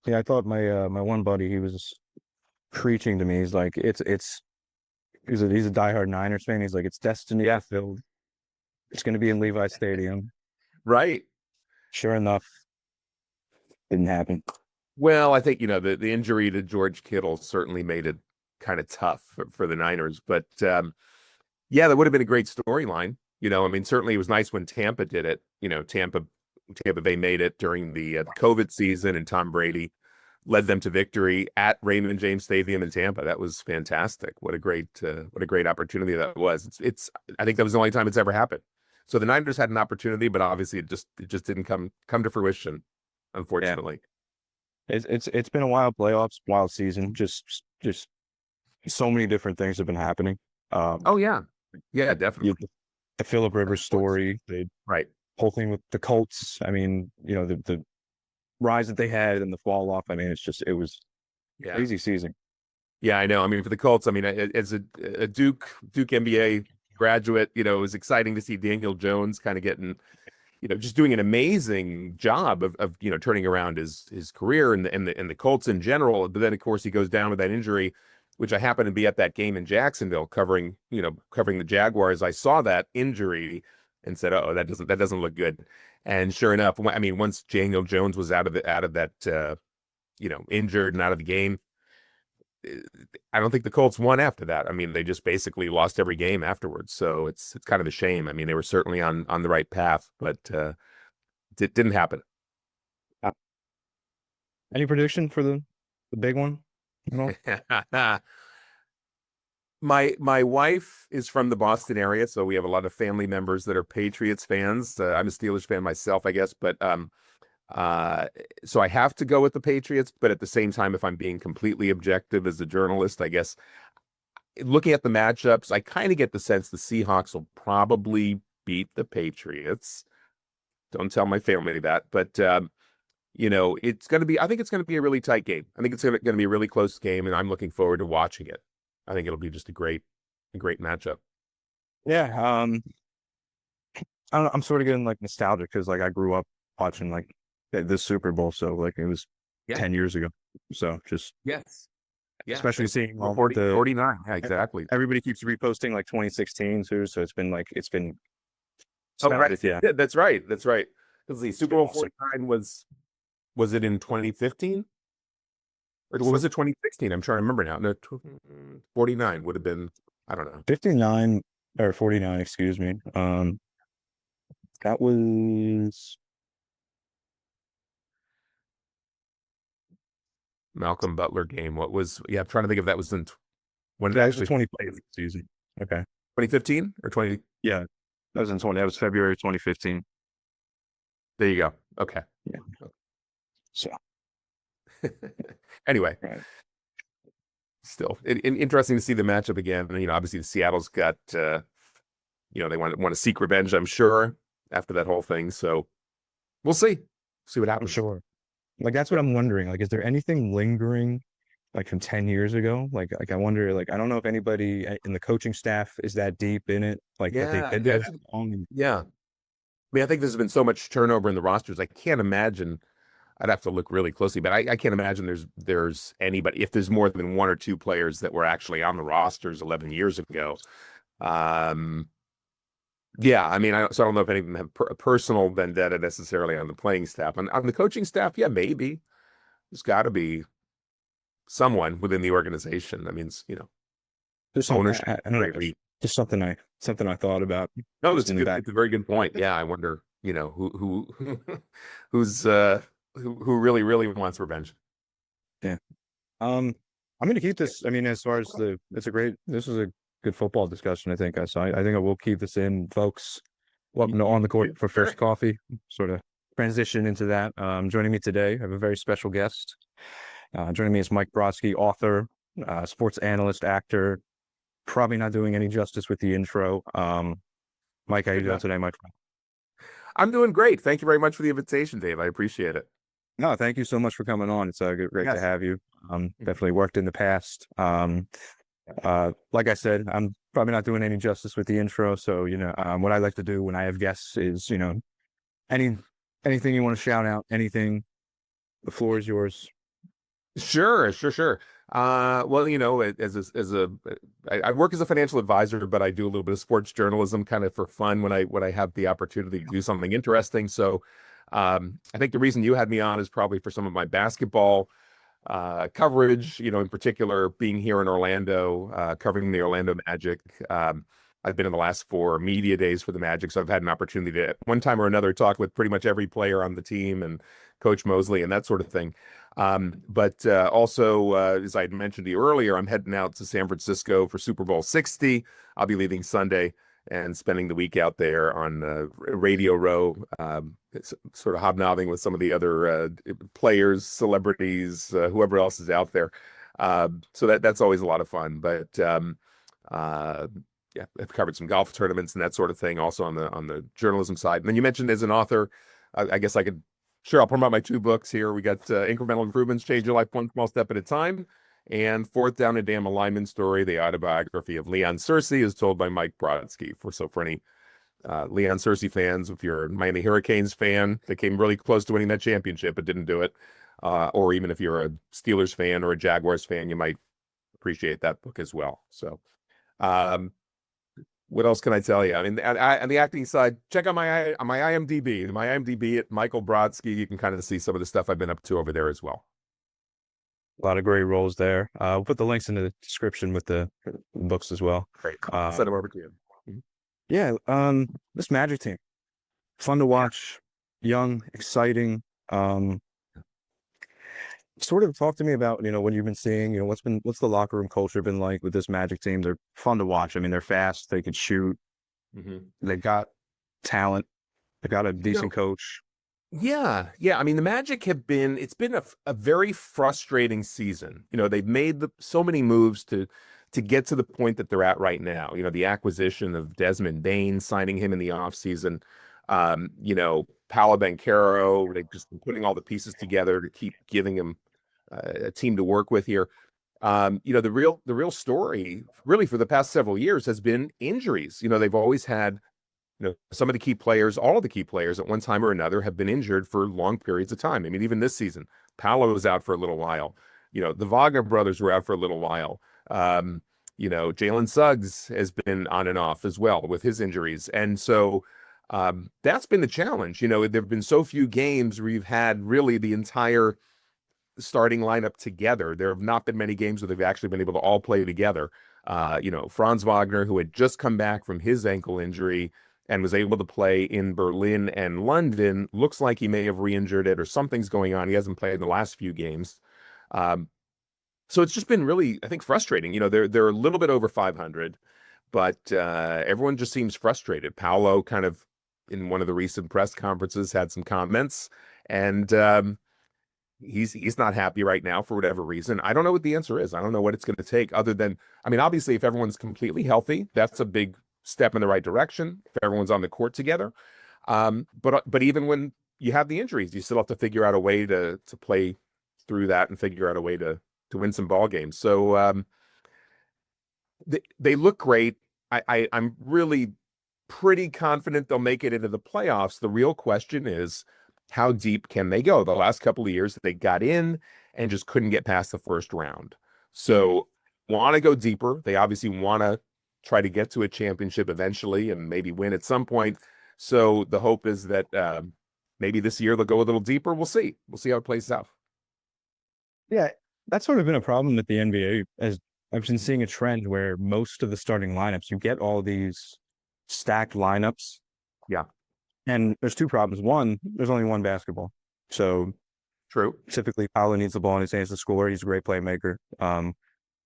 Yeah, I thought my one buddy, he was preaching to me. He's like, he's a diehard Niners fan. He's like, it's destiny Yeah, fulfilled. It's going to be in Levi Stadium. right. Sure enough, didn't happen. Well, I think, the injury to George Kittle certainly made it kind of tough for the Niners. But yeah, that would have been a great storyline. I mean, certainly it was nice when Tampa did it. Tampa Bay made it during the COVID season, and Tom Brady led them to victory at Raymond James Stadium in Tampa. That was fantastic. What a great opportunity that was. I think that was the only time it's ever happened. So the Niners had an opportunity, but obviously it just didn't come to fruition, Yeah, unfortunately. it's been a wild playoffs, wild season. Just so many different things have been happening. Um, Oh yeah, yeah, you, definitely. the Philip Rivers Of course. story, the Right. whole thing with the Colts. I mean, the rise that they had and the fall off. I mean, it was Yeah. crazy season. Yeah, I know. I mean, for the Colts, I mean, as a Duke MBA graduate, it was exciting to see Daniel Jones kind of getting, just doing an amazing job of turning around his career and the Colts in general. But then, of course, he goes down with that injury, which I happened to be at that game in Jacksonville covering the Jaguars. I saw that injury and said, "Oh, that doesn't look good." And sure enough, I mean, once Daniel Jones was out of that injured and out of the game, I don't think the Colts won after that. I mean, they just basically lost every game afterwards. So it's kind of a shame. I mean, they were certainly on the right path, but it didn't happen. Uh, Any prediction for the big one? No. My wife is from the Boston area, so we have a lot of family members that are Patriots fans. I'm a Steelers fan myself, I guess, but uh, so I have to go with the Patriots. But at the same time, if I'm being completely objective as a journalist, I guess looking at the matchups, I kind of get the sense the Seahawks will probably beat the Patriots. Don't tell my family that, but it's going to be. I think it's going to be a really tight game. I think it's going to be a really close game, and I'm looking forward to watching it. I think it'll be just a great matchup. Yeah. I don't know, I'm sort of getting like nostalgic because like I grew up watching like this Super Bowl, so like it was Yeah. 10 years ago. So just Yes. Yeah. especially Same. seeing We're all 40, the 49. Yeah, exactly. everybody keeps reposting like 2016 too. So it's been Oh, right. yeah, Yeah, that's right. That's right. Because the it's Super been Bowl awesome. 49 was it in 2015 or was it 2016? I'm trying to remember now. No, 49 would have been, I don't know. 59 or 49, excuse me. That was Malcolm Butler game. Yeah, I'm trying to think if that was when it that was the actually 20 played. season. Okay. 2015 or 20. Yeah. That was in 20. That was February 2015. There you go. Okay. Yeah. So, Anyway, right. still interesting to see the matchup again. Obviously the Seattle's got, they want to seek revenge, I'm sure, after that whole thing. So we'll see what I'm happens. sure. Like that's what I'm wondering. Like, is there anything lingering like from 10 years ago? Like I wonder, like I don't know if anybody in the coaching staff is that deep in it, like that they've Yeah, been there that long. And yeah. I mean, I think there's been so much turnover in the rosters. I can't imagine. I'd have to look really closely, but I can't imagine there's anybody. If there's more than one or two players that were actually on the rosters 11 years ago. Um, yeah, I mean, so I don't know if any of them have a personal vendetta necessarily on the playing staff. On the coaching staff, yeah, maybe there's got to be someone within the organization. I mean, there's some, ownership, I don't know, great lead. just something I thought about No, just it's in a the good. back. It's a very good point. Yeah, I wonder, who who's who really wants revenge. Yeah. I'm going to keep this. I mean, as far as this is a good football discussion, I think. I think I will keep this in, folks. Welcome to On the Court for First Sure. Coffee. Sort of transition into that. Joining me today, I have a very special guest. Joining me is Mike Brodsky, author, sports analyst, actor. Probably not doing any justice with the intro. Mike, how you Good doing enough. today, my friend? I'm doing great. Thank you very much for the invitation, Dave. I appreciate it. No, thank you so much for coming on. It's great to Yes. have you. Definitely worked in the past. Like I said, I'm probably not doing any justice with the intro. So, what I like to do when I have guests is, any anything you want to shout out, anything, the floor is yours. Sure. Well, I work as a financial advisor, but I do a little bit of sports journalism kind of for fun when I have the opportunity to do something interesting. So, I think the reason you had me on is probably for some of my basketball coverage, in particular being here in Orlando, covering the Orlando Magic. I've been in the last 4 media days for the Magic, so I've had an opportunity to, at one time or another, talk with pretty much every player on the team and Coach Mosley and that sort of thing. But also, as I had mentioned to you earlier, I'm heading out to San Francisco for Super Bowl 60. I'll be leaving Sunday and spending the week out there on Radio Row, sort of hobnobbing with some of the other players, celebrities, whoever else is out there. So that's always a lot of fun. But uh, yeah, I've covered some golf tournaments and that sort of thing, also on the journalism side. And then you mentioned as an author, I guess I could. Sure, I'll promote my 2 books here. We got Incremental Improvements, Change Your Life One Small Step at a Time, and Fourth Down and Damn Alignment Story, the autobiography of Leon Searcy, is told by Mike Brodsky. For any Leon Searcy fans, if you're a Miami Hurricanes fan, they came really close to winning that championship but didn't do it, or even if you're a Steelers fan or a Jaguars fan, you might appreciate that book as well. So, um, what else can I tell you? I mean, on the acting side, check out my IMDb. My IMDb at Michael Brodsky. You can kind of see some of the stuff I've been up to over there as well. A lot of great roles there. We'll put the links in the description with the books as well. Great. I'll send them over to you. Yeah, this Magic team, fun to watch, young, exciting. Sort of talk to me about, what you've been seeing, what's the locker room culture been like with this Magic team? They're fun to watch. I mean, they're fast, they can shoot, Mm-hmm. they got talent, they got a No. decent coach. Yeah. I mean, the Magic it's been a very frustrating season. They've made so many moves to get to the point that they're at right now. The acquisition of Desmond Bane, signing him in the offseason. Paolo Banchero, they've just been putting all the pieces together to keep giving him a team to work with here. The real story really for the past several years has been injuries. They've always had some of the key players, all of the key players at one time or another have been injured for long periods of time. I mean, even this season, Paolo was out for a little while. The Wagner brothers were out for a little while. Jalen Suggs has been on and off as well with his injuries. And so that's been the challenge. There have been so few games where you've had really the entire starting lineup together. There have not been many games where they've actually been able to all play together. Franz Wagner, who had just come back from his ankle injury and was able to play in Berlin and London, looks like he may have re-injured it or something's going on. He hasn't played in the last few games. So it's just been really, I think, frustrating. They're a little bit over 500, but everyone just seems frustrated. Paolo kind of in one of the recent press conferences had some comments, and he's not happy right now for whatever reason. I don't know what the answer is. I don't know what it's going to take other than, I mean, obviously, if everyone's completely healthy, that's a big step in the right direction. If everyone's on the court together, but even when you have the injuries, you still have to figure out a way to play through that and figure out a way to win some ball games. So they look great. I'm really pretty confident they'll make it into the playoffs. The real question is, how deep can they go? The last couple of years they got in and just couldn't get past the first round. So want to go deeper. They obviously want to try to get to a championship eventually and maybe win at some point. So the hope is that maybe this year they'll go a little deeper. We'll see. We'll see how it plays out. Yeah, that's sort of been a problem with the NBA, as I've been seeing a trend where most of the starting lineups, you get all these stacked lineups. Yeah, And there's two problems. One, there's only one basketball. So true. typically Paolo needs the ball in his hands to score. He's a great playmaker.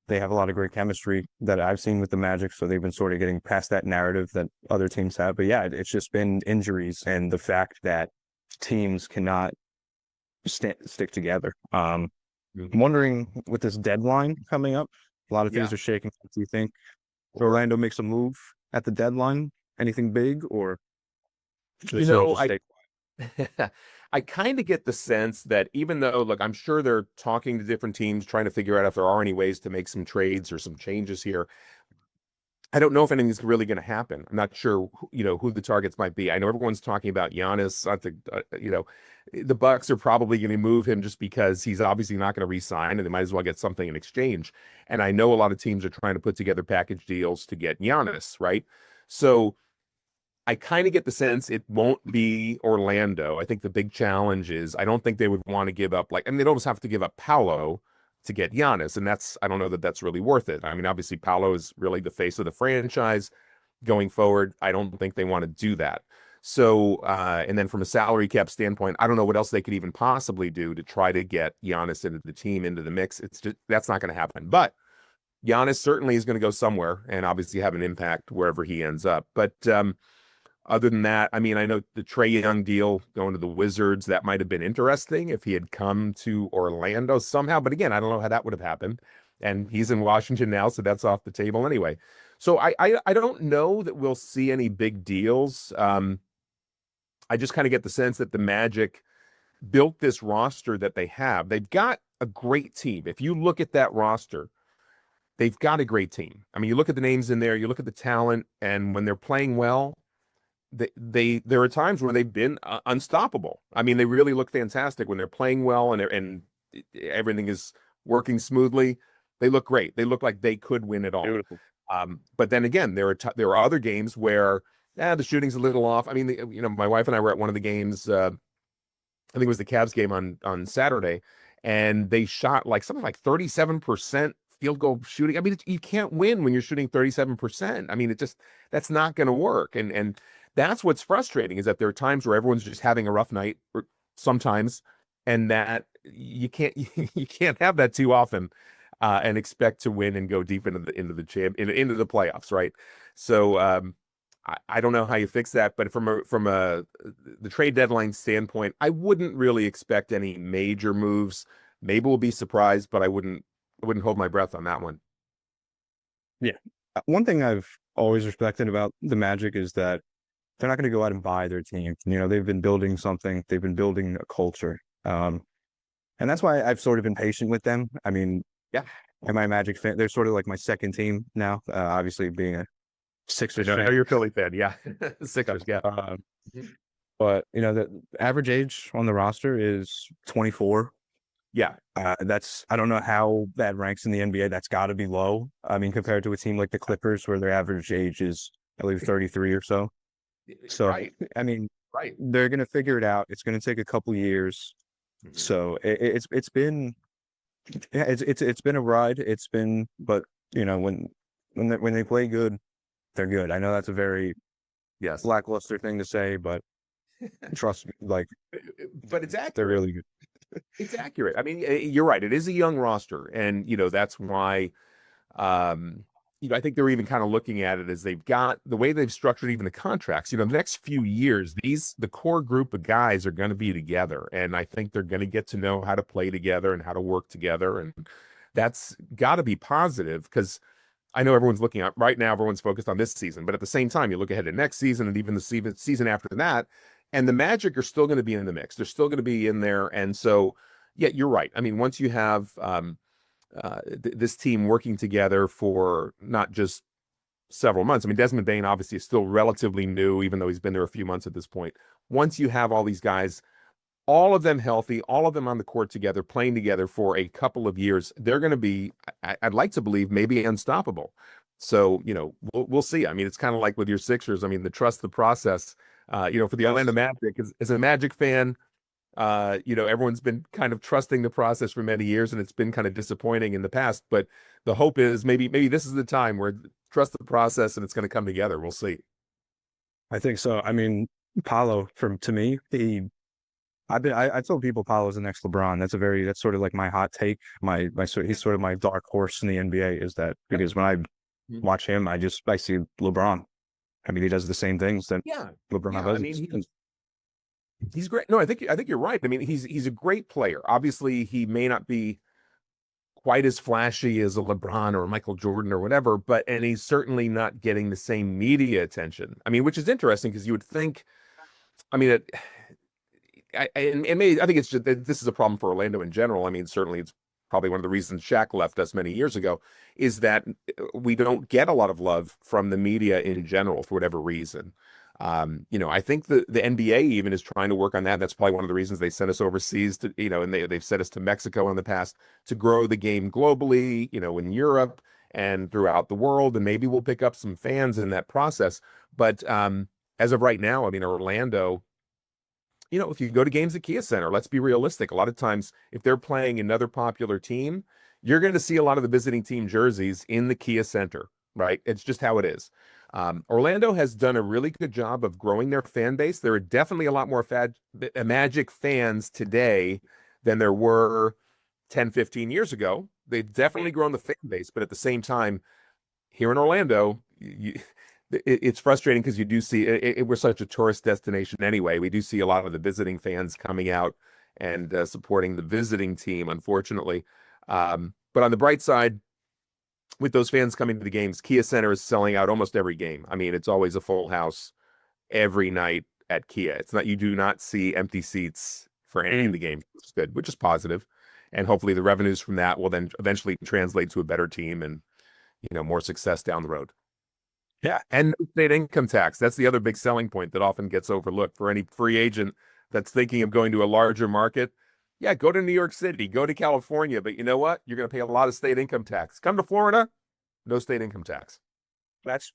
They have a lot of great chemistry that I've seen with the Magic. So they've been sort of getting past that narrative that other teams have. But yeah, it's just been injuries and the fact that teams cannot stick together. I'm wondering with this deadline coming up, a lot of things are shaking. Do you think Orlando makes a move at the deadline? Anything big, or should they still just stay quiet? I kind of get the sense that even though, look, I'm sure they're talking to different teams, trying to figure out if there are any ways to make some trades or some changes here. I don't know if anything's really going to happen. I'm not sure, who the targets might be. I know everyone's talking about Giannis. I think, the Bucks are probably going to move him just because he's obviously not going to re-sign, and they might as well get something in exchange. And I know a lot of teams are trying to put together package deals to get Giannis, right? So I kind of get the sense it won't be Orlando. I think the big challenge is I don't think they would want to give up they'd almost have to give up Paolo to get Giannis, and I don't know that that's really worth it. I mean, obviously Paolo is really the face of the franchise going forward. I don't think they want to do that. So, and then from a salary cap standpoint, I don't know what else they could even possibly do to try to get Giannis into the team, into the mix. It's just that's not going to happen. But Giannis certainly is going to go somewhere and obviously have an impact wherever he ends up. But other than that, I mean, I know the Trae Young deal going to the Wizards, that might have been interesting if he had come to Orlando somehow. But again, I don't know how that would have happened. And he's in Washington now, so that's off the table anyway. So I don't know that we'll see any big deals. I just kind of get the sense that the Magic built this roster that they have. They've got a great team. If you look at that roster, they've got a great team. I mean, you look at the names in there, you look at the talent, and when they're playing well, there are times where they've been unstoppable. I mean, they really look fantastic when they're playing well and everything is working smoothly. They look great. They look like they could win it all. Beautiful. But then again, there are other games where the shooting's a little off. I mean, my wife and I were at one of the games. I think it was the Cavs game on Saturday, and they shot something like 37% field goal shooting. I mean, you can't win when you're shooting 37%. I mean, that's not going to work. And that's what's frustrating, is that there are times where everyone's just having a rough night, or sometimes, and that you can't you can't have that too often, and expect to win and go deep into the playoffs, right? So I don't know how you fix that, but from the trade deadline standpoint, I wouldn't really expect any major moves. Maybe we'll be surprised, but I wouldn't hold my breath on that one. Yeah. One thing I've always respected about the Magic is that they're not going to go out and buy their team. They've been building something. They've been building a culture. And that's why I've sort of been patient with them. I mean, Yeah. am I a Magic fan? They're sort of like my second team now, obviously being a Sixers I know fan. you're a Philly fan, yeah. Sixers, yeah. But, the average age on the roster is 24. Yeah. I don't know how that ranks in the NBA. That's got to be low. I mean, compared to a team like the Clippers, where their average age is, I believe, 33 or so. So, Right. I mean, Right. they're going to figure it out. It's going to take a couple years. Mhm. So it's been, yeah, it's been a ride. But when they play good, they're good. I know that's a very Yes. lackluster thing to say, but trust me, But it's accurate. they're really good. It's accurate. I mean, you're right. It is a young roster, and that's why I think they're even kind of looking at it as they've got the way they've structured even the contracts. The next few years, the core group of guys are going to be together, and I think they're going to get to know how to play together and how to work together, and that's got to be positive, because I know everyone's looking at right now, everyone's focused on this season, but at the same time, you look ahead to next season and even the season after that, and the Magic are still going to be in the mix. They're still going to be in there. And so, yeah, you're right. I mean, once you have this team working together for not just several months, I mean, Desmond Bane obviously is still relatively new, even though he's been there a few months at this point. Once you have all these guys, all of them healthy, all of them on the court together, playing together for a couple of years, they're going to be, I'd like to believe, maybe unstoppable. So, we'll see. I mean, it's kind of like with your Sixers. I mean, trust the process, for the Orlando Magic, as a Magic fan, everyone's been kind of trusting the process for many years, and it's been kind of disappointing in the past. But the hope is maybe this is the time where trust the process and it's going to come together. We'll see. I think so. I mean, Paolo, to me, I told people Paolo's the next LeBron. That's sort of like my hot take. He's sort of my dark horse in the NBA, is that because when I watch him, I see LeBron. I mean, he does the same things that LeBron does. I mean, he's great. No, I think you're right. I mean, he's a great player. Obviously, he may not be quite as flashy as a LeBron or a Michael Jordan or whatever, and he's certainly not getting the same media attention. I mean, which is interesting, because you would think, I mean, I think it's just that this is a problem for Orlando in general. I mean, certainly it's probably one of the reasons Shaq left us many years ago, is that we don't get a lot of love from the media in general for whatever reason. I think the NBA even is trying to work on that. That's probably one of the reasons they sent us overseas to, and they've sent us to Mexico in the past to grow the game globally, in Europe and throughout the world. And maybe we'll pick up some fans in that process. But as of right now, I mean, Orlando, if you go to games at Kia Center, let's be realistic. A lot of times, if they're playing another popular team, you're going to see a lot of the visiting team jerseys in the Kia Center, right? It's just how it is. Orlando has done a really good job of growing their fan base. There are definitely a lot more Magic fans today than there were 10, 15 years ago. They've definitely grown the fan base, but at the same time, here in Orlando, it's frustrating because you do see we're such a tourist destination anyway. We do see a lot of the visiting fans coming out and supporting the visiting team, unfortunately. But on the bright side, with those fans coming to the games, Kia Center is selling out almost every game. I mean, it's always a full house every night at Kia. It's not, you do not see empty seats for any of the games, which is good, which is positive. And hopefully the revenues from that will then eventually translate to a better team and, more success down the road. Yeah. And no state income tax. That's the other big selling point that often gets overlooked for any free agent that's thinking of going to a larger market. Yeah, go to New York City, go to California, but you know what? You're going to pay a lot of state income tax. Come to Florida, no state income tax. That's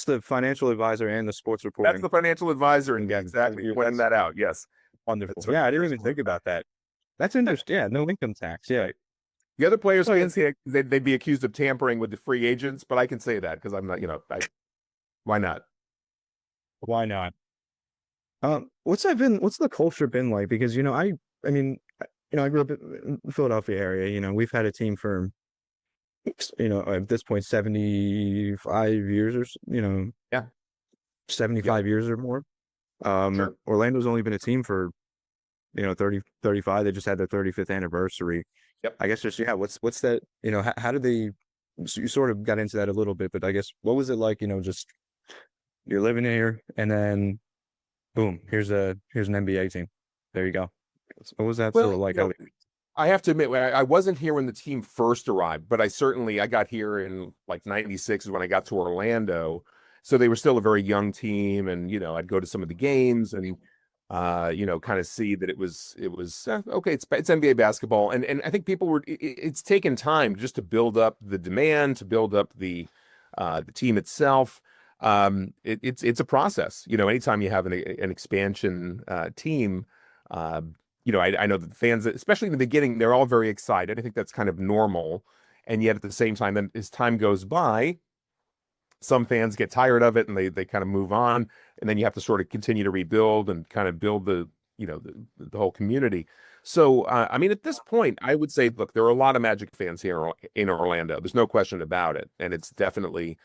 the financial advisor and the sports reporting. That's the financial advisor, and exactly, you're pointing that out. Yes, wonderful. Yeah, I didn't even think about that. That's interesting. Yeah, no income tax. Yeah. Right. The other players can't say they'd be accused of tampering with the free agents, but I can say that because I'm not, why not? Why not? What's the culture been like? Because, I mean, I grew up in the Philadelphia area. We've had a team for, at this point, 75 years or, Yeah, 75 years or more. Sure. Orlando's only been a team for, 30, 35. They just had their 35th anniversary. Yep. I guess just, what's that, how did they, so you sort of got into that a little bit, but I guess, what was it like, just you're living here and then boom, here's an NBA team. There you go. What was that sort of like? I have to admit, I wasn't here when the team first arrived, but I got here in like 96 is when I got to Orlando. So they were still a very young team. And, I'd go to some of the games and, kind of see that it was okay. It's NBA basketball. And I think it's taken time just to build up the demand, to build up the team itself. It's a process, anytime you have an expansion team, I know that the fans, especially in the beginning, they're all very excited. I think that's kind of normal. And yet at the same time, then as time goes by, some fans get tired of it and they kind of move on. And then you have to sort of continue to rebuild and kind of build the whole community. So, I mean, at this point, I would say, look, there are a lot of Magic fans here in Orlando. There's no question about it. And it's definitely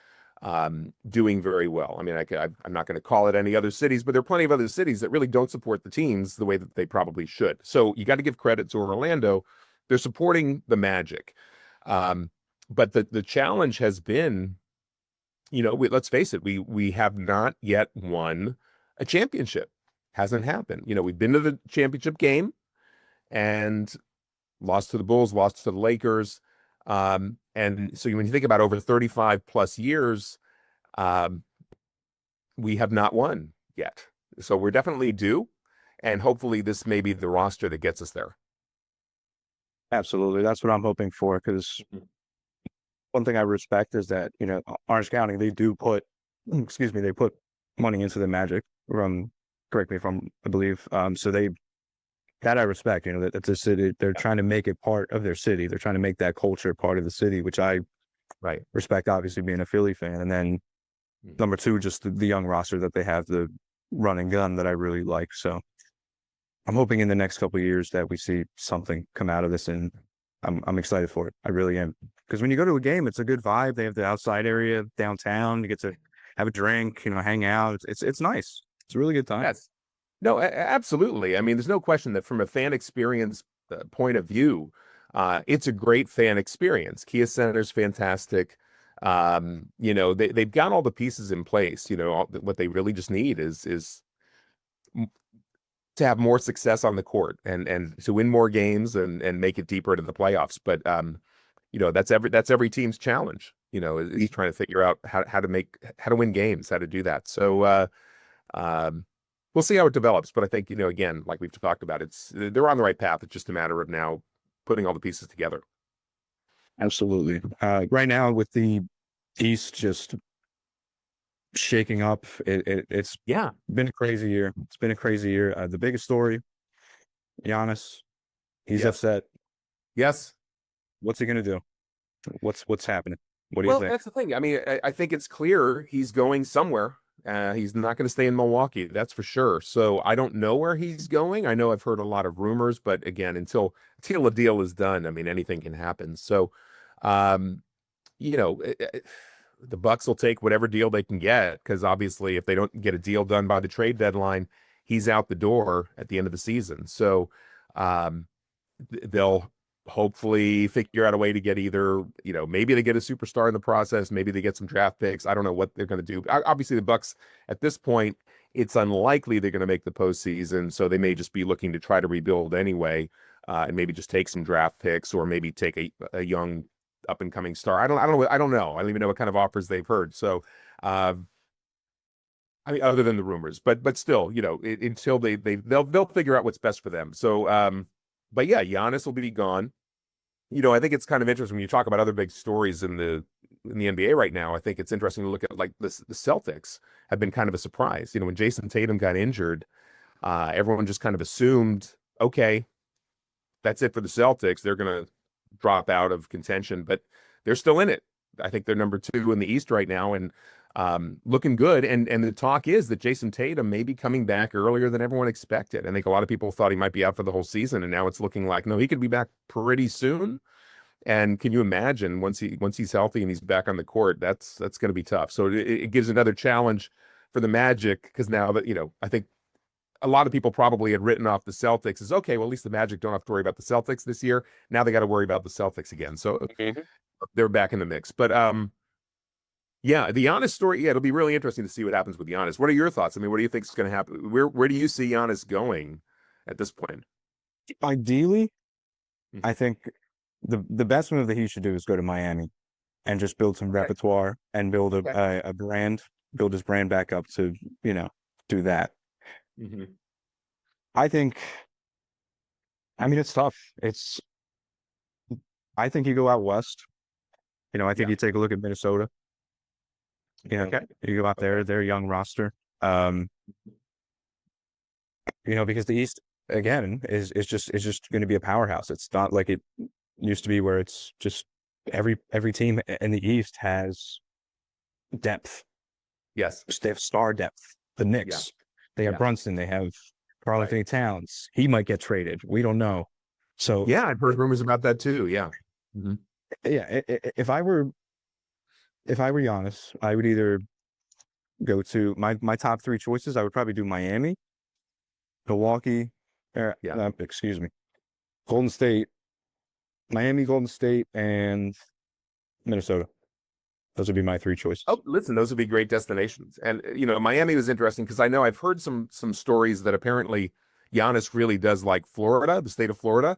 doing very well. I mean, I'm not going to call it any other cities, but there are plenty of other cities that really don't support the teams the way that they probably should. So you got to give credit to Orlando. They're supporting the Magic. But the challenge has been, let's face it, we have not yet won a championship. Hasn't happened. We've been to the championship game and lost to the Bulls, lost to the Lakers. And so when you think about over 35 plus years, we have not won yet. So we're definitely due. And hopefully this may be the roster that gets us there. Absolutely. That's what I'm hoping for. Because one thing I respect is that, Orange County, they do put, they put money into the Magic correct me if I believe. So that I respect, that it's a city. They're trying to make it part of their city. They're trying to make that culture part of the city, which I respect, obviously being a Philly fan. And then number two, just the young roster that they have, the run and gun that I really like. So I'm hoping in the next couple of years that we see something come out of this, and I'm excited for it. I really am. Because when you go to a game, it's a good vibe. They have the outside area downtown. You get to have a drink, hang out. It's nice. It's a really good time. Yes. No, absolutely. I mean, there's no question that from a fan experience point of view, it's a great fan experience. Kia Center's fantastic. They've got all the pieces in place. What they really just need is to have more success on the court and to win more games and make it deeper into the playoffs. But that's every team's challenge, is trying to figure out how to win games, how to do that. So we'll see how it develops. But I think, again, like we've talked about, they're on the right path. It's just a matter of now putting all the pieces together. Absolutely. Right now with the East just shaking up, it's been a crazy year. It's been a crazy year. The biggest story, Giannis, he's Yes. upset. Yes. What's he gonna do? What's happening? What do you Well, think? that's the thing. I mean, I think it's clear he's going somewhere. He's not going to stay in Milwaukee, that's for sure. So I don't know where he's going. I know I've heard a lot of rumors, but again, until a deal is done, I mean, anything can happen. So, um, you know, eh, eh, the Bucks will take whatever deal they can get because obviously, if they don't get a deal done by the trade deadline, he's out the door at the end of the season. So, um, they'll hopefully figure out a way to get either, maybe they get a superstar in the process, maybe they get some draft picks. I don't know what they're going to do. Obviously, the Bucks at this point, it's unlikely they're going to make the postseason, so they may just be looking to try to rebuild anyway, and maybe just take some draft picks or maybe take a young up and coming star. I don't know. I don't even know what kind of offers they've heard. So, uh, I mean, other than the rumors, but still, until they'll figure out what's best for them. So, but yeah, Giannis will be gone. I think it's kind of interesting when you talk about other big stories in the NBA right now. I think it's interesting to look at like the Celtics have been kind of a surprise. When Jason Tatum got injured, everyone just kind of assumed, okay, that's it for the Celtics. They're going to drop out of contention, but they're still in it. I think they're number 2 in the East right now and looking good. And the talk is that Jason Tatum may be coming back earlier than everyone expected. I think a lot of people thought he might be out for the whole season, and now it's looking like, no, he could be back pretty soon. And can you imagine once he's healthy and he's back on the court, that's going to be tough. So it gives another challenge for the Magic because now that, I think a lot of people probably had written off the Celtics as, okay, well, at least the Magic don't have to worry about the Celtics this year. Now they got to worry about the Celtics again. So they're back in the mix. But yeah, the Giannis story, yeah, it'll be really interesting to see what happens with Giannis. What are your thoughts? I mean, what do you think is going to happen? Where do you see Giannis going at this point? Ideally, Mhm. I think the best move that he should do is go to Miami and just build some Okay. repertoire and build Okay. a brand, build his brand back up to, do that. Mhm. I think, I mean, it's tough. I think you go out west. I think Yeah. you take a look at Minnesota. Okay. You go out there, Okay. their young roster. Um, because the East again is just going to be a powerhouse. It's not like it used to be where it's just every team in the East has depth. Yes. They have star depth. The Yeah. Knicks, they have Yeah. Brunson, they have Karl Right. Anthony Towns. He might get traded. We don't know. So Yeah, I've heard rumors about that too. Yeah. Mhm. yeah, if I were Giannis, I would either go to my top 3 choices. I would probably do Miami, Milwaukee, Yeah. excuse me, Golden State, Miami, Golden State, and Minnesota. Those would be my 3 choices. Oh, listen, those would be great destinations. And Miami was interesting because I know I've heard some stories that apparently Giannis really does like Florida, the state of Florida.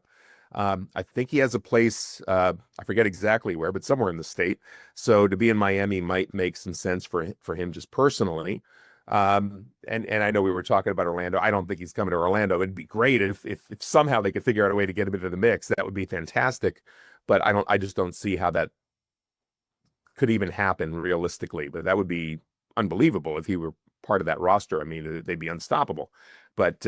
I think he has a place, I forget exactly where, but somewhere in the state. So to be in Miami might make some sense for him just personally. And I know we were talking about Orlando. I don't think he's coming to Orlando. It'd be great if somehow they could figure out a way to get him into the mix. That would be fantastic. But I just don't see how that could even happen realistically. But that would be unbelievable if he were part of that roster. I mean, they'd be unstoppable. But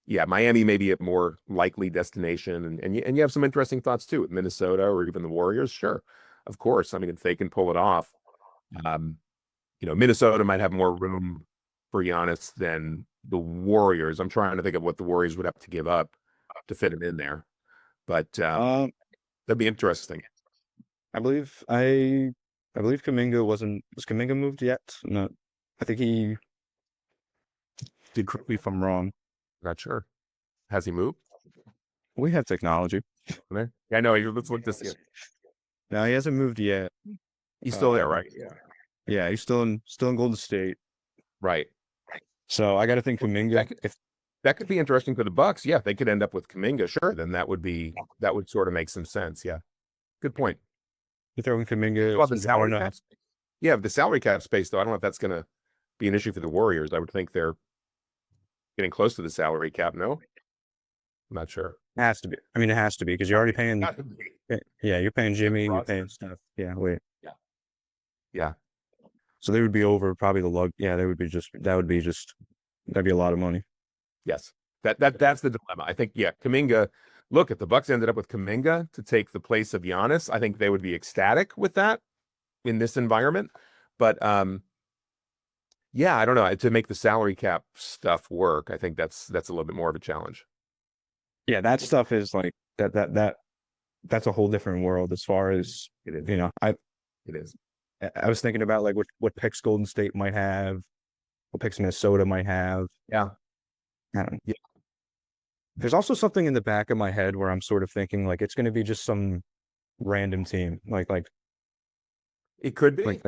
yeah, Miami may be a more likely destination, and you have some interesting thoughts too with Minnesota or even the Warriors. Sure, of course. I mean, if they can pull it off, um, Minnesota might have more room for Giannis than the Warriors. I'm trying to think of what the Warriors would have to give up to fit him in there, but Um, that'd be interesting. I believe Kuminga was Kuminga moved yet? No, I think he did. Correct me if I'm wrong. Not sure. Has he moved? We have technology. There? Yeah, I know. Let's look this. Yeah. No, he hasn't moved yet. He's still there, right? Yeah. Yeah, he's still in Golden State. Right. So I got to think Well, Kuminga. that could, If That could be interesting for the Bucks. Yeah, if they could end up with Kuminga, sure, then that would sort of make some sense. Yeah, good point. You throw in Kuminga, Well, the salary Arna. cap, yeah, the salary cap space though, I don't know if that's going to be an issue for the Warriors. I would think they're getting close to the salary cap. No, I'm not sure. Has to be. I mean, it has to be because you're already paying. Got to be. Yeah, you're paying Jimmy, you're Brodsky. paying stuff. Yeah, wait. Yeah, yeah, So they would be over probably the lug. Yeah, they would be just. That'd be a lot of money. yes. That's the dilemma. I think, yeah, Kuminga. Look, if the Bucks ended up with Kuminga to take the place of Giannis, I think they would be ecstatic with that in this environment. But yeah, I don't know. To make the salary cap stuff work, I think that's a little bit more of a challenge. Yeah, that stuff is like that's a whole different world as far as It is. It is. I was thinking about like what picks Golden State might have, what picks Minnesota might have. Yeah. I don't, Yeah. There's also something in the back of my head where I'm sort of thinking like it's going to be just some random team, It could be. like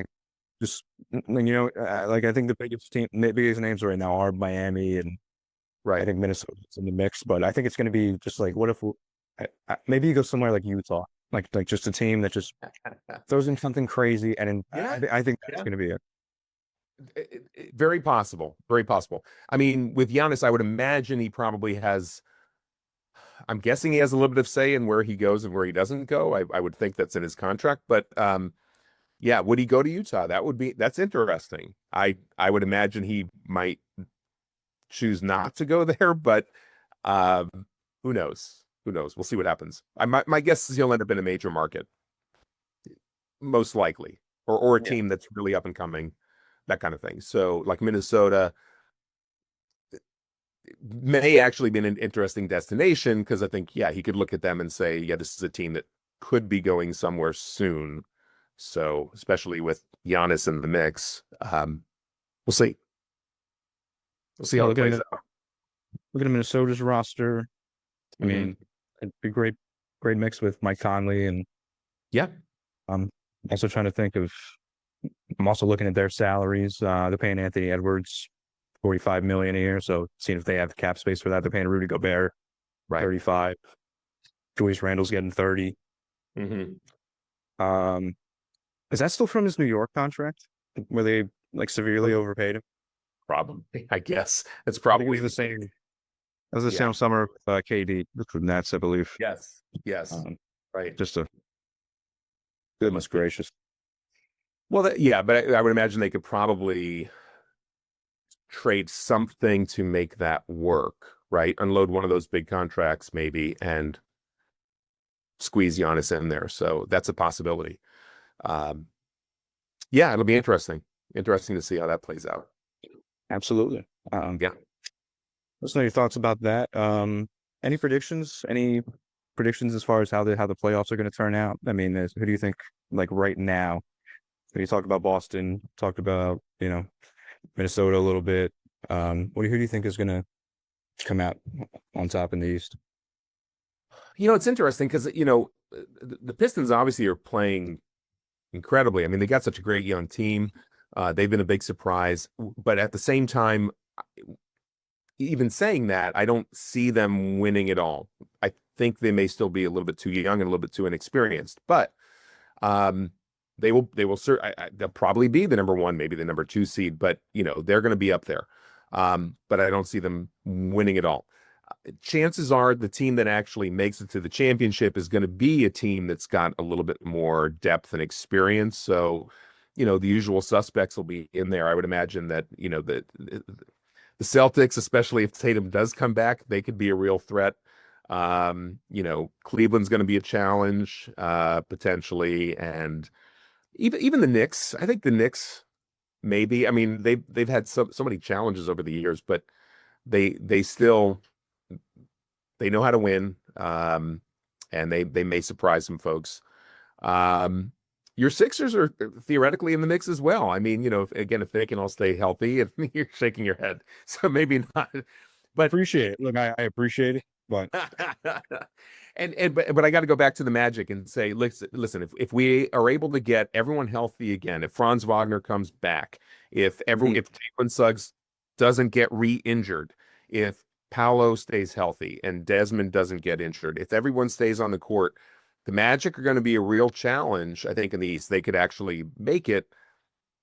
just like I think the biggest names right now are Miami, and I Right. think Minnesota's in the mix, but I think it's going to be just like what if maybe you go somewhere like Utah, like just a team that just throws in something crazy, and Yeah. I think that's Yeah. going to be it. Very possible. Very possible. I mean, with Giannis, I would imagine he probably has. I'm guessing he has a little bit of say in where he goes and where he doesn't go. I would think that's in his contract, but yeah, would he go to Utah? That's interesting. I would imagine he might choose not to go there, but um, who knows? Who knows? We'll see what happens. My guess is he'll end up in a major market, most likely, or a Yeah. team that's really up and coming, that kind of thing. So like Minnesota may actually be an interesting destination because I think, yeah, he could look at them and say, yeah, this is a team that could be going somewhere soon. So especially with Giannis in the mix, we'll see. We'll see Yeah, how it plays out. look at Minnesota's roster. I Mhm. mean, it'd be great mix with Mike Conley, and Yeah, I'm also trying to think of. I'm also looking at their salaries. They're paying Anthony Edwards 45 million a year, so seeing if they have cap space for that. They're paying Rudy Gobert right. 35. Julius Randle's getting 30. Mhm. Um, is that still from his New York contract where they like severely overpaid him? Probably, I guess it's I think it probably was the same. That was the Yeah. same summer with KD, with the Nets, I believe. Yes, yes, Um, right. just a goodness gracious. Well, yeah, but I would imagine they could probably trade something to make that work, right? Unload one of those big contracts maybe and squeeze Giannis in there. So that's a possibility. Um, yeah, it'll be interesting. Interesting to see how that plays out. Absolutely. Yeah. Let's know your thoughts about that. Any predictions? Any predictions as far as how the playoffs are going to turn out? I mean, who do you think like right now? You talked about Boston, talked about Minnesota a little bit. Who do you think is going to come out on top in the East? It's interesting because, the Pistons obviously are playing incredibly. I mean, they got such a great young team. They've been a big surprise, but at the same time, even saying that, I don't see them winning it all. I think they may still be a little bit too young and a little bit too inexperienced, but they'll probably be the number one, maybe the number two seed, but they're going to be up there. But I don't see them winning it all. Chances are the team that actually makes it to the championship is going to be a team that's got a little bit more depth and experience. So, the usual suspects will be in there. I would imagine that, the Celtics, especially if Tatum does come back, they could be a real threat. Cleveland's going to be a challenge, potentially. And even the Knicks, I think the Knicks maybe, I mean, they've had so many challenges over the years, but they still, they know how to win. And they may surprise some folks. Your Sixers are theoretically in the mix as well. I mean, if they can all stay healthy, and you're shaking your head, so maybe not. But Appreciate it. Look, I appreciate it, but but I got to go back to the Magic and say, listen, if we are able to get everyone healthy again, if Franz Wagner comes back, if Jalen Suggs doesn't get re-injured, if Paolo stays healthy and Desmond doesn't get injured, if everyone stays on the court, the Magic are going to be a real challenge, I think, in the East. They could actually make it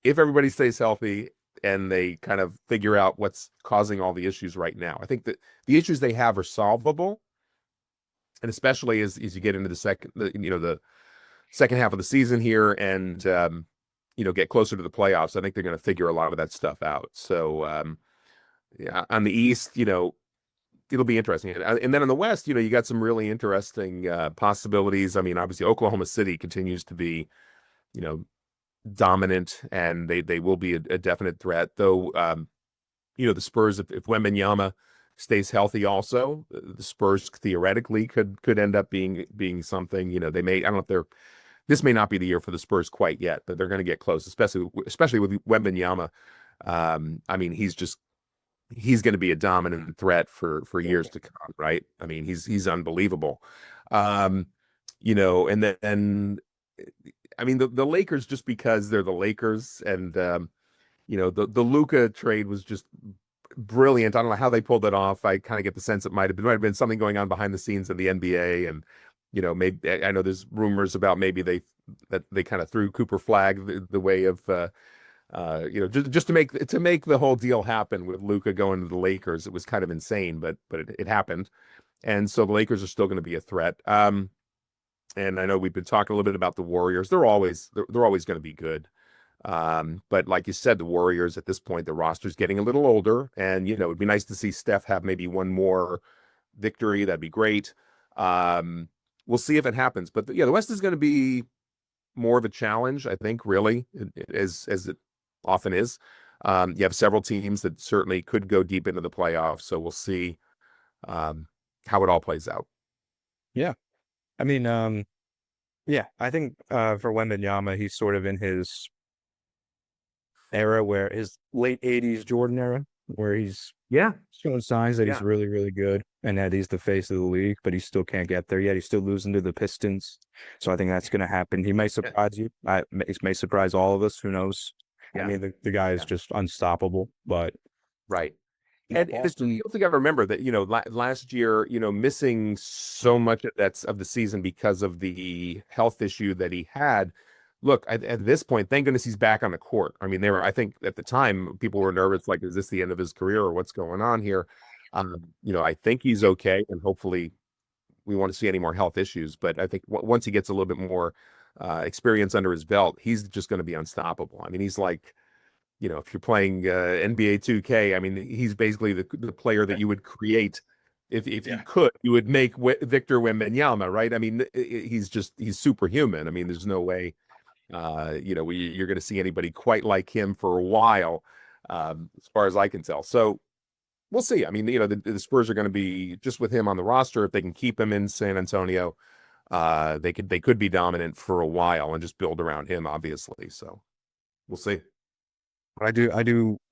if everybody stays healthy and they kind of figure out what's causing all the issues right now. I think that the issues they have are solvable, and especially as you get into the second half of the season here and get closer to the playoffs, I think they're going to figure a lot of that stuff out. So yeah, on the East, it'll be interesting. And then on the West, you got some really interesting possibilities. I mean, obviously Oklahoma City continues to be, you know, dominant, and they will be a definite threat. Though, the Spurs, if Wembanyama stays healthy, also the Spurs theoretically could end up being something. They may. I don't know if they're. This may not be the year for the Spurs quite yet, but they're going to get close, especially with Wembanyama. I mean, he's going to be a dominant threat for years to come, right? I mean, he's unbelievable. Um, and then I mean the Lakers, just because they're the Lakers, and the Luka trade was just brilliant. I don't know how they pulled it off. I kind of get the sense it might have been something going on behind the scenes in the NBA, and maybe I know there's rumors about maybe they kind of threw Cooper Flag the way of just to make the whole deal happen with Luka going to the Lakers. It was kind of insane, but it happened, and so the Lakers are still going to be a threat. And I know we've been talking a little bit about the Warriors. They're always going to be good. But like you said, the Warriors at this point, the roster's getting a little older, and it'd be nice to see Steph have maybe one more victory. That'd be great. We'll see if it happens. But the West is going to be more of a challenge, I think, really, as it often is. You have several teams that certainly could go deep into the playoffs, so we'll see how it all plays out. Yeah. I mean, yeah, I think for Wembanyama, he's sort of in his era, where his late 80s Jordan era, where he's Yeah, showing signs that he's yeah, really, really good and that he's the face of the league, but he still can't get there yet. He's still losing to the Pistons. So I think that's going to happen. He may yeah, surprise you. It may surprise all of us. Who knows? I yeah, mean, the guy is yeah. just unstoppable, but Right. yeah, And Boston. you also got to remember that, last year, missing so much of the season because of the health issue that he had. Look, at this point, thank goodness he's back on the court. I mean, I think at the time, people were nervous, like, is this the end of his career or what's going on here? I think he's okay, and hopefully we want to see any more health issues. But I think once he gets a little bit more experience under his belt, he's just going to be unstoppable. I mean, he's like, if you're playing NBA 2K, I mean, he's basically the player that you would create if you could. You would make Victor Wembanyama, right? I mean, he's superhuman. I mean, there's no way, you're going to see anybody quite like him for a while, as far as I can tell. So we'll see. I mean, the Spurs are going to be just with him on the roster. If they can keep him in San Antonio, they could be dominant for a while and just build around him, obviously. So we'll see.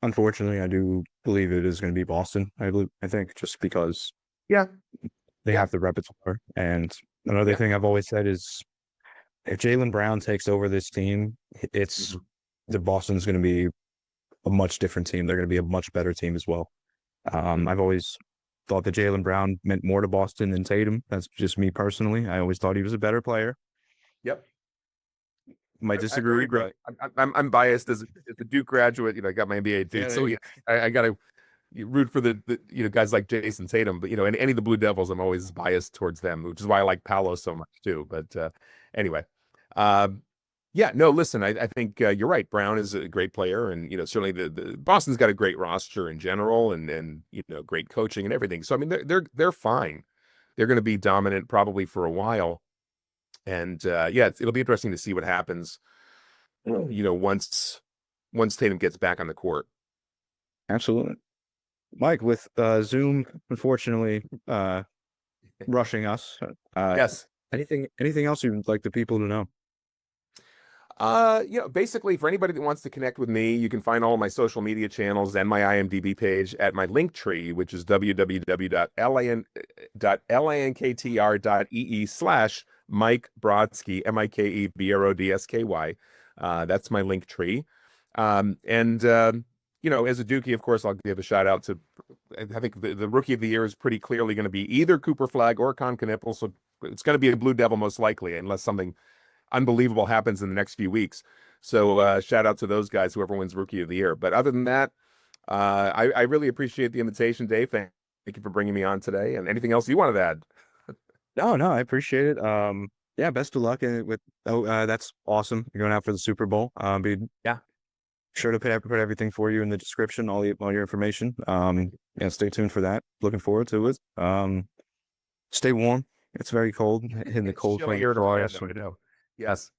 Unfortunately, I do believe it is going to be Boston. I think just because Yeah, they yeah, have the repertoire. And another yeah. thing I've always said is if Jaylen Brown takes over this team, it's Mhm. the Boston's going to be a much different team. They're going to be a much better team as well. Mhm. I've always thought that Jaylen Brown meant more to Boston than Tatum. That's just me personally. I always thought he was a better player. Yep. Might I agree, disagree, bro. but I'm biased as a Duke graduate. I got my MBA at yeah, Duke, so yeah, I got to root for the guys like Jason Tatum. But and any of the Blue Devils, I'm always biased towards them, which is why I like Paolo so much too. But anyway, um, yeah, no, listen, I think you're right. Brown is a great player, and certainly the Boston's got a great roster in general, and great coaching and everything. So I mean, they're fine. They're going to be dominant probably for a while, and yeah, it'll be interesting to see what happens. Once Tatum gets back on the court. absolutely. Mike, with Zoom, unfortunately, rushing us. Uh, Yes. anything else you'd like the people to know? Basically, for anybody that wants to connect with me, you can find all of my social media channels and my IMDb page at my link tree, which is www.lanktr.ee/Mike Brodsky, MikeBrodsky. That's my link tree. And as a Dookie, of course, I'll give a shout out to, I think the rookie of the year is pretty clearly going to be either Cooper Flag or Con Knippel. So it's going to be a Blue Devil most likely, unless something unbelievable happens in the next few weeks. So shout out to those guys, whoever wins rookie of the year. But other than that, I really appreciate the invitation, Dave. Thank you for bringing me on today. And anything else you wanted to add? No, I appreciate it. Yeah, best of luck with. Oh, that's awesome. You're going out for the Super Bowl. Be Yeah. sure to put everything for you in the description, all your information. Yeah, stay tuned for that. Looking forward to it. Stay warm. It's very cold in the It's cold chilly front here in for Orlando, us. I know. Yes,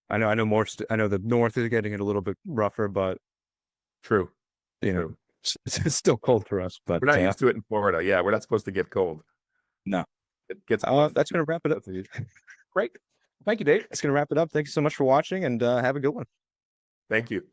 I know more. I know the north is getting it a little bit rougher, but true. you know, True. it's still cold for us. But We're not used to it in Florida. Yeah, we're not supposed to get cold. no. It gets That's gonna wrap it up. great. Thank you, Dave. That's gonna wrap it up. Thank you so much for watching, and have a good one. Thank you.